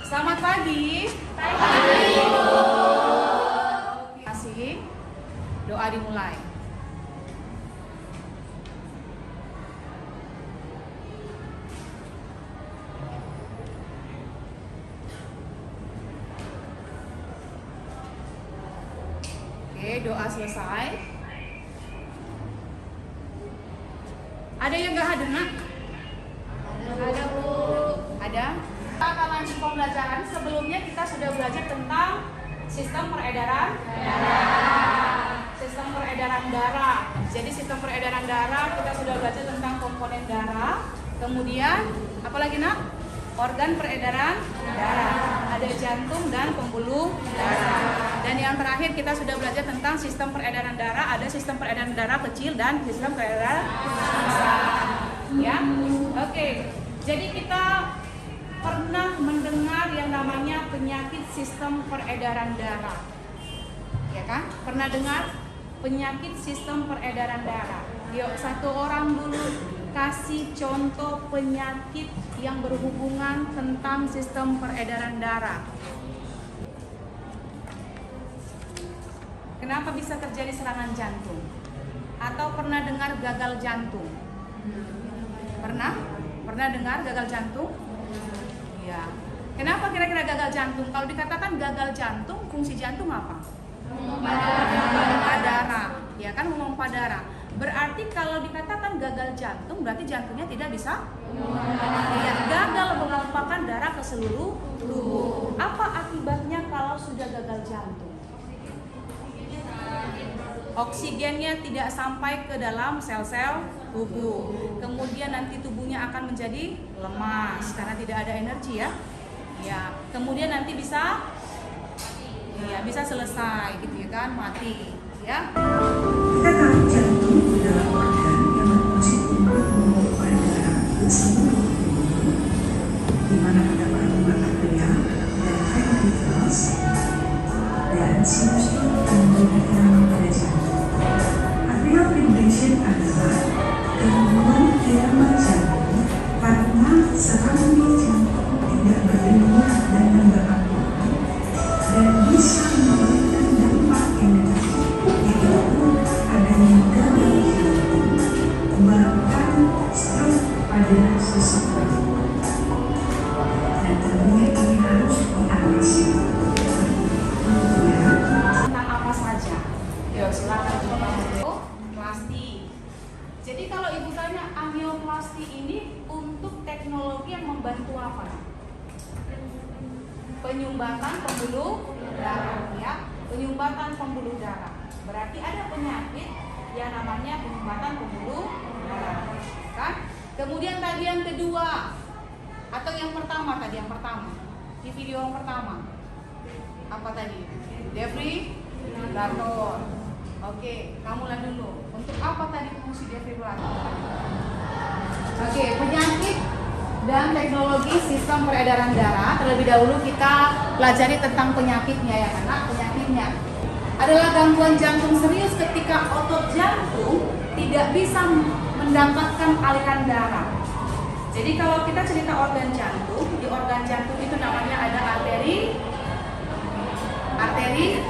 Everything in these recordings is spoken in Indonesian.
Selamat pagi. Pagi, Ibu. Terima kasih. Doa dimulai. Oke, doa selesai. Ada yang nggak hadir, Nak? Ada, Bu. Ada? Kita akan lanjut pembelajaran. Sebelumnya kita sudah belajar tentang sistem peredaran darah. Sistem peredaran darah. Jadi sistem peredaran darah kita sudah belajar tentang komponen darah. Kemudian apa lagi, Nak? Organ peredaran darah. Ada jantung dan pembuluh darah. Dan yang terakhir kita sudah belajar tentang sistem peredaran darah. Ada sistem peredaran darah kecil dan sistem peredaran besar. Ya, oke. Jadi kita pernah mendengar yang namanya penyakit sistem peredaran darah, ya kan? Pernah dengar penyakit sistem peredaran darah? Yuk, satu orang dulu kasih contoh penyakit yang berhubungan tentang sistem peredaran darah. Kenapa bisa terjadi serangan jantung? Atau pernah dengar gagal jantung? Pernah? Pernah dengar gagal jantung? Ya. Kenapa kira-kira gagal jantung? Kalau dikatakan gagal jantung, fungsi jantung apa? Memompa darah. Ya kan, memompa darah. Berarti kalau dikatakan gagal jantung, berarti jantungnya tidak bisa gagal mengompakan darah ke seluruh tubuh. Apa akibatnya kalau sudah gagal jantung? Oksigennya tidak sampai ke dalam sel-sel tubuh. Kemudian nanti tubuhnya akan menjadi lemas karena tidak ada energi ya. Ya, kemudian nanti bisa selesai gitu ya kan, mati ya. Kita tahu jantung adalah organ yang berfungsi untuk memompa darah ke seluruh tubuh, di mana terdapat lubang arteria dan ventricles dan sinus yang pada jantung. Atrial fibrillation adalah gangguan irama jantung karena serambi jantung tidak berdenyut dan berakutan dan bisa memberikan dampak yang negatif, yaitu adanya gagal jantung, bahkan stroke pada seseorang. Dan tentunya ini harus diatasi. Tentang apa saja? Yuk, silakan coba. Plasti. Jadi kalau ibu tanya angioplasti ini untuk teknologi yang membantu apa? Penyumbatan pembuluh darah ya, penyumbatan pembuluh darah. Berarti ada penyakit yang namanya penyumbatan pembuluh darah, kan? Kemudian tadi yang kedua atau yang pertama di video yang pertama apa tadi? Defibrillator. Oke, kamu lihat dulu. Untuk apa tadi fungsi defibrillator? Oke, penyakit dan teknologi sistem peredaran darah. Terlebih dahulu kita pelajari tentang penyakitnya ya, karena penyakitnya adalah gangguan jantung serius ketika otot jantung tidak bisa mendapatkan aliran darah. Jadi kalau kita cerita organ jantung, di organ jantung itu namanya ada arteri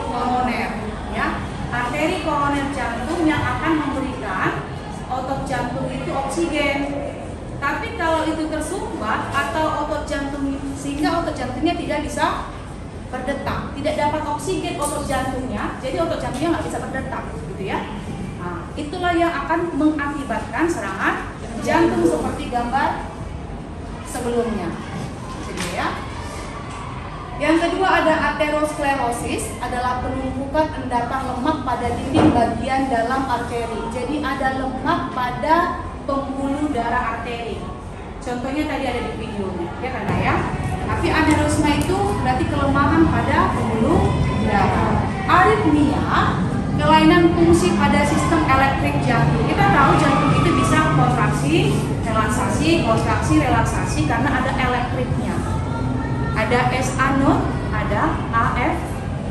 koroner, ya. Arteri koroner jantung yang akan memberikan otot jantung itu oksigen. Tapi kalau itu tersumbat atau otot jantung sehingga otot jantungnya tidak bisa berdetak, tidak dapat oksigen otot jantungnya, jadi otot jantungnya nggak bisa berdetak, gitu ya. Nah, itulah yang akan mengakibatkan serangan jantung seperti gambar sebelumnya. Jadi ya. Yang kedua ada aterosklerosis, adalah penumpukan endapan lemak pada dinding bagian dalam arteri. Jadi ada lemak pada pembuluh darah arteri. Contohnya tadi ada di videonya, ya kan ya? Tapi aneurysma itu berarti kelemahan pada pembuluh darah. Aritmia, kelainan fungsi pada sistem elektrik jantung. Kita tahu jantung itu bisa kontraksi, relaksasi karena ada elektriknya. Ada SA node, ada AF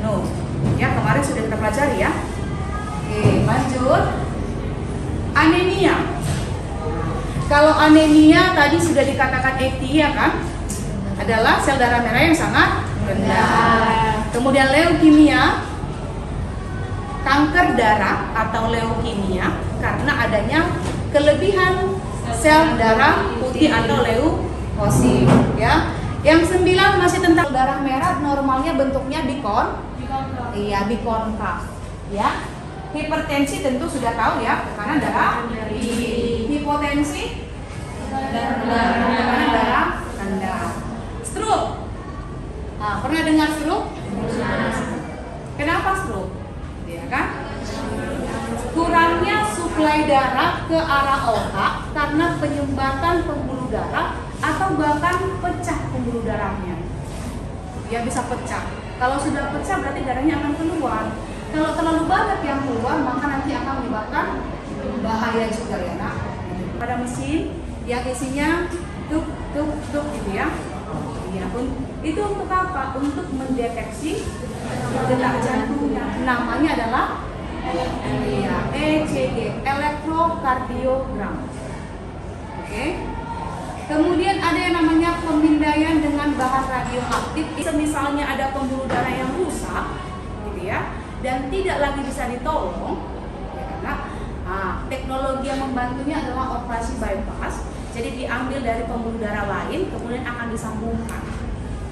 node. Ya, kemarin sudah kita pelajari ya. Oke, lanjut. Anemia. Kalau anemia tadi sudah dikatakan ETI ya kan? adalah sel darah merah yang sangat rendah. Kemudian leukemia, kanker darah atau leukemia karena adanya kelebihan sel darah putih atau leukosit ya. Yang 9 masih tentang darah merah, normalnya bentuknya iya bikonkav ya. Hipertensi tentu sudah tahu ya, karena darah tinggi. Hipotensi karena darah rendah. Stroke. Nah, pernah dengar stroke? Kenapa stroke? Ya kan? Kurangnya suplai darah ke arah otak karena penyumbatan pembuluh darah atau bahkan pecah pembuluh darahnya. Dia bisa pecah. Kalau sudah pecah berarti darahnya akan keluar. Kalau terlalu banyak yang keluar maka nanti akan menyebabkan bahaya juga ya nak. Pada mesin yang isinya tuk gitu ya. Ya, itu untuk apa? Untuk mendeteksi detak jantungnya. Namanya adalah ECG, elektrokardiogram. Oke. Kemudian ada yang namanya pemindaian dengan bahan radioaktif. Misalnya ada pembuluh darah yang rusak, gitu ya, dan tidak lagi bisa ditolong, ya, karena teknologi yang membantunya adalah operasi bypass. Jadi diambil dari pembuluh darah lain, kemudian akan disambungkan,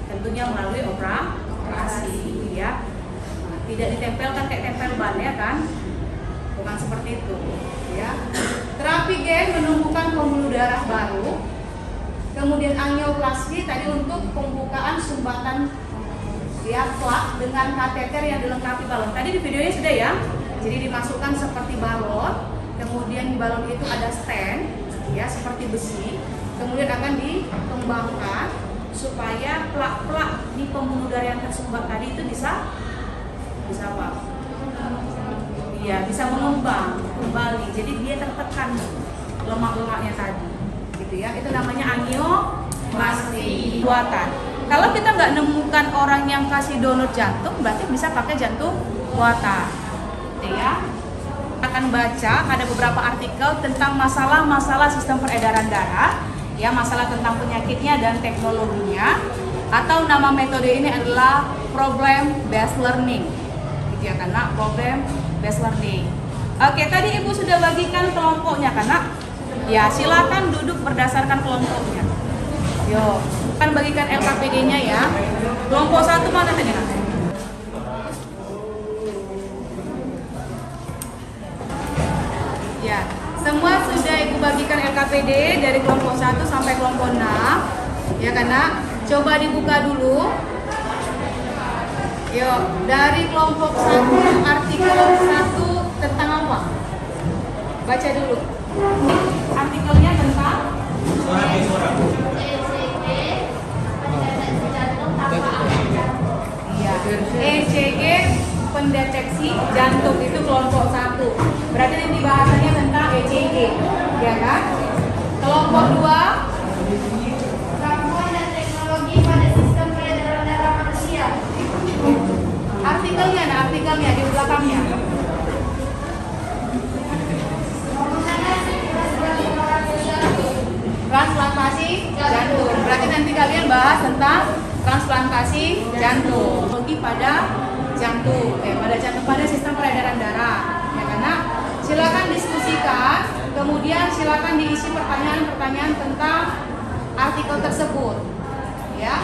tentunya melalui operasi, ya. Tidak ditempelkan kayak tempel ban ya kan, bukan seperti itu, ya. Terapi gen menumbuhkan pembuluh darah baru. Kemudian angioplasti tadi untuk pembukaan sumbatan ya plak dengan kateter yang dilengkapi balon. Tadi di videonya sudah ya. Jadi dimasukkan seperti balon, kemudian di balon itu ada stand ya seperti besi. Kemudian akan dikembangkan supaya plak-plak di pembuluh darah yang tersumbat tadi itu bisa apa? Iya, bisa mengembang kembali. Jadi dia tertekan lemak-lemaknya tadi. Gitu ya, itu namanya angioplasti buatan. Kalau kita nggak nemukan orang yang kasih donor jantung, berarti bisa pakai jantung buatan. Gitu ya. Akan baca ada beberapa artikel tentang masalah-masalah sistem peredaran darah, ya masalah tentang penyakitnya dan teknologinya. Atau nama metode ini adalah problem based learning. Gitu ya, karena problem based learning. Oke, tadi Ibu sudah bagikan kelompoknya karena ya, silakan duduk berdasarkan kelompoknya. Yo, akan bagikan LKPD-nya ya. Kelompok 1 mana tadi? Ya, semua sudah Ibu bagikan LKPD dari kelompok 1 sampai kelompok 6. Ya karena coba dibuka dulu. Yo, dari kelompok 1 artikel 1 tentang apa? Baca dulu. Artikelnya tentang ECG pendeteksi jantung itu kelompok 1. Berarti ini bahasannya tentang ECG, ya kan? Kelompok 2 Kemampuan dan teknologi pada sistem peredaran darah manusia. artikelnya di belakangnya. Transplantasi jantung. Berarti nanti kalian bahas tentang transplantasi jantung. Teknologi pada jantung, pada sistem peredaran darah. Ya karena silakan diskusikan, kemudian silakan diisi pertanyaan-pertanyaan tentang artikel tersebut. Ya.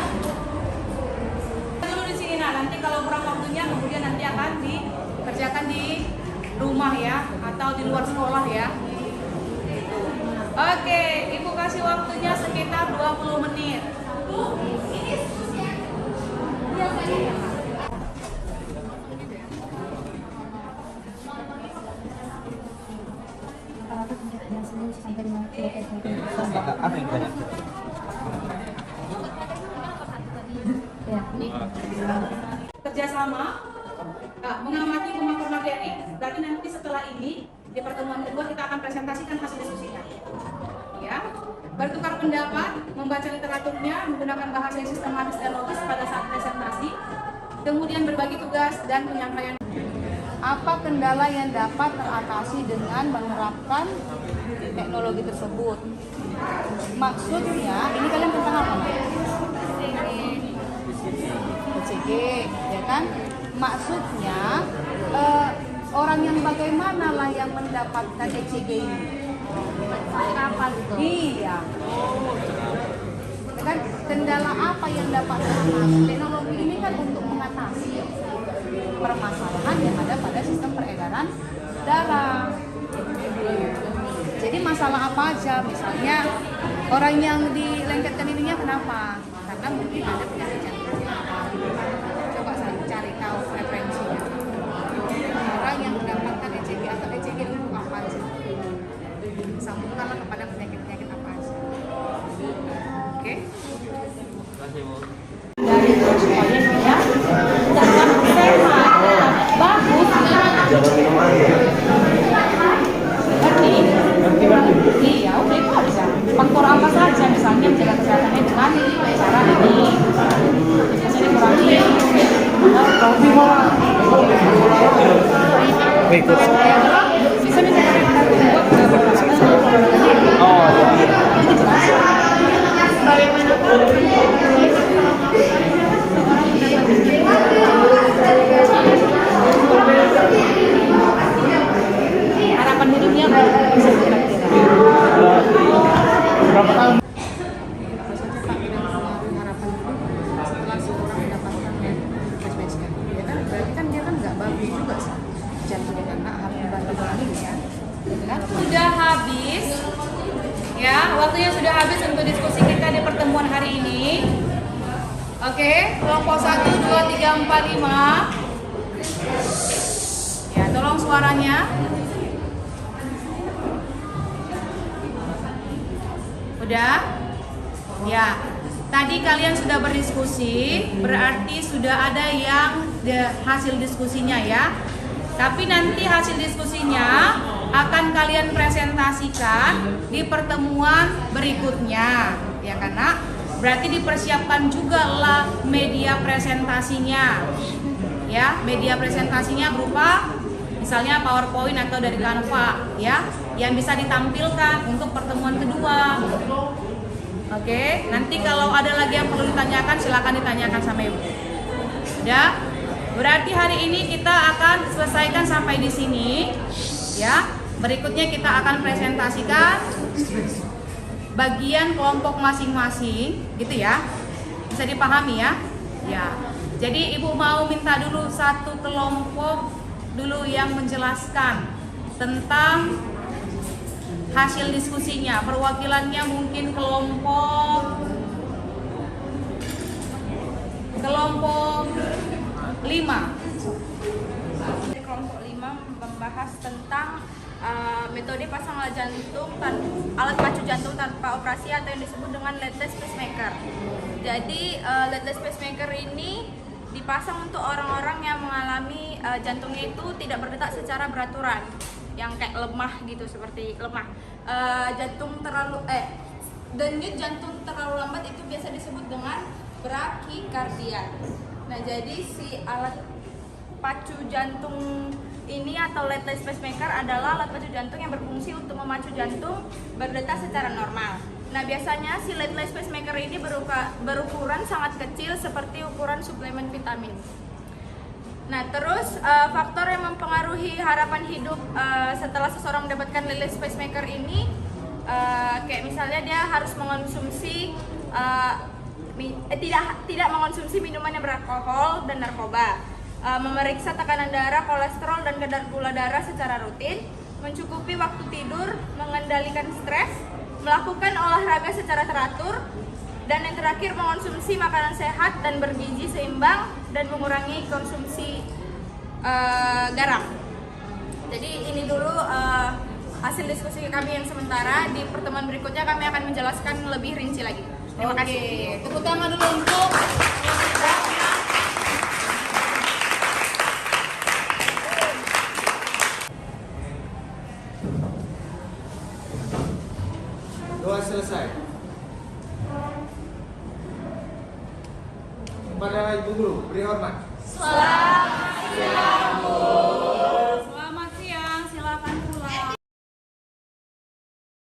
Dulu di sini nanti kalau kurang waktunya kemudian nanti akan dikerjakan di rumah ya atau di luar sekolah ya. Oke, Ibu kasih waktunya sekitar 20 menit. Ini diskusinya biasanya ya, Pak? Apa yang banyak? Kerjasama mengamati pemaparan materi. Berarti nanti setelah ini di pertemuan kedua kita akan presentasikan hasil diskusinya. Ya, bertukar pendapat, membaca literaturnya, menggunakan bahasa yang sistematis dan logis pada saat presentasi, kemudian berbagi tugas dan penyampaian. Apa kendala yang dapat teratasi dengan menerapkan teknologi tersebut? Maksudnya, ini kalian tentang apa? ECG, ya kan? Maksudnya orang yang bagaimana lah yang mendapatkan ECG ini? Kapan tuh? Iya. Ya kan? Kendala apa yang dapat diatasi? Teknologi ini kan untuk mengatasi permasalahan yang ada pada sistem peredaran darah. Jadi masalah apa aja? Misalnya orang yang dilengketkan ininya kenapa? Karena mungkin ada penyakit jantung. Coba saya cari tahu referensinya. Orang yang mendapatkan ECG atau ECG untuk apa aja? Sambungkanlah kepada penyakit-penyakit apa aja. Oke? Kasih, Bu. Dari supaya dia tetap sehat, bagus. Jangan minum air. Ngerti? Iya, udah itu aja. Faktor apa saja, misalnya menjaga kesehatannya dengan cara ini, bisa dikurangi. Ikut. Bisa buat Oh, harapan hidupnya bisa kira-kira. berapa tahun? Apa saja Pak yang mempengaruhi harapan hidup setelah seorang mendapatkan pacemaker? Ya kan berarti kan dia kan nggak bagus juga sih jantungnya kan harus dibantu lagi ya. Kan? Sudah habis ya, waktunya sudah habis untuk diskusi kita di pertemuan hari ini. Oke, kelompok 1, 2, 3, 4, 5. Ya, tolong suaranya. Udah? Ya. Tadi kalian sudah berdiskusi, berarti sudah ada yang hasil diskusinya ya. Tapi nanti hasil diskusinya akan kalian presentasikan di pertemuan berikutnya. Ya karena berarti dipersiapkan juga lah media presentasinya. Ya, media presentasinya berupa misalnya PowerPoint atau dari Canva ya, yang bisa ditampilkan untuk pertemuan kedua. Oke, nanti kalau ada lagi yang perlu ditanyakan silakan ditanyakan sama Ibu. Udah? Berarti hari ini kita akan selesaikan sampai di sini ya. Berikutnya kita akan presentasikan bagian kelompok masing-masing gitu ya. Bisa dipahami ya? Ya. Jadi Ibu mau minta dulu satu kelompok dulu yang menjelaskan tentang hasil diskusinya. Perwakilannya mungkin kelompok 5. Di kelompok 5 membahas tentang metode pasang alat jantung alat pacu jantung tanpa operasi atau yang disebut dengan leadless pacemaker. Jadi leadless pacemaker ini dipasang untuk orang-orang yang mengalami jantungnya itu tidak berdetak secara beraturan, yang kayak lemah gitu, seperti lemah denyut jantung terlalu lambat itu biasa disebut dengan brakikardia. Nah, jadi si alat pacu jantung ini atau leadless pacemaker adalah alat pacu jantung yang berfungsi untuk memacu jantung berdetak secara normal. Nah, biasanya si leadless pacemaker ini berukuran sangat kecil seperti ukuran suplemen vitamin. Nah, terus faktor yang mempengaruhi harapan hidup setelah seseorang mendapatkan leadless pacemaker ini kayak misalnya dia harus mengonsumsi tidak mengonsumsi minuman yang beralkohol dan narkoba, memeriksa tekanan darah, kolesterol dan kadar gula darah secara rutin, mencukupi waktu tidur, mengendalikan stres, melakukan olahraga secara teratur, dan yang terakhir mengonsumsi makanan sehat dan bergizi seimbang dan mengurangi konsumsi garam. Jadi ini dulu hasil diskusi kami yang sementara. Di pertemuan berikutnya kami akan menjelaskan lebih rinci lagi. Terima kasih. Tepuk tangan dulu untuk Doa selesai. Kepada Ibu Guru, beri hormat. Selamat siang, Bu.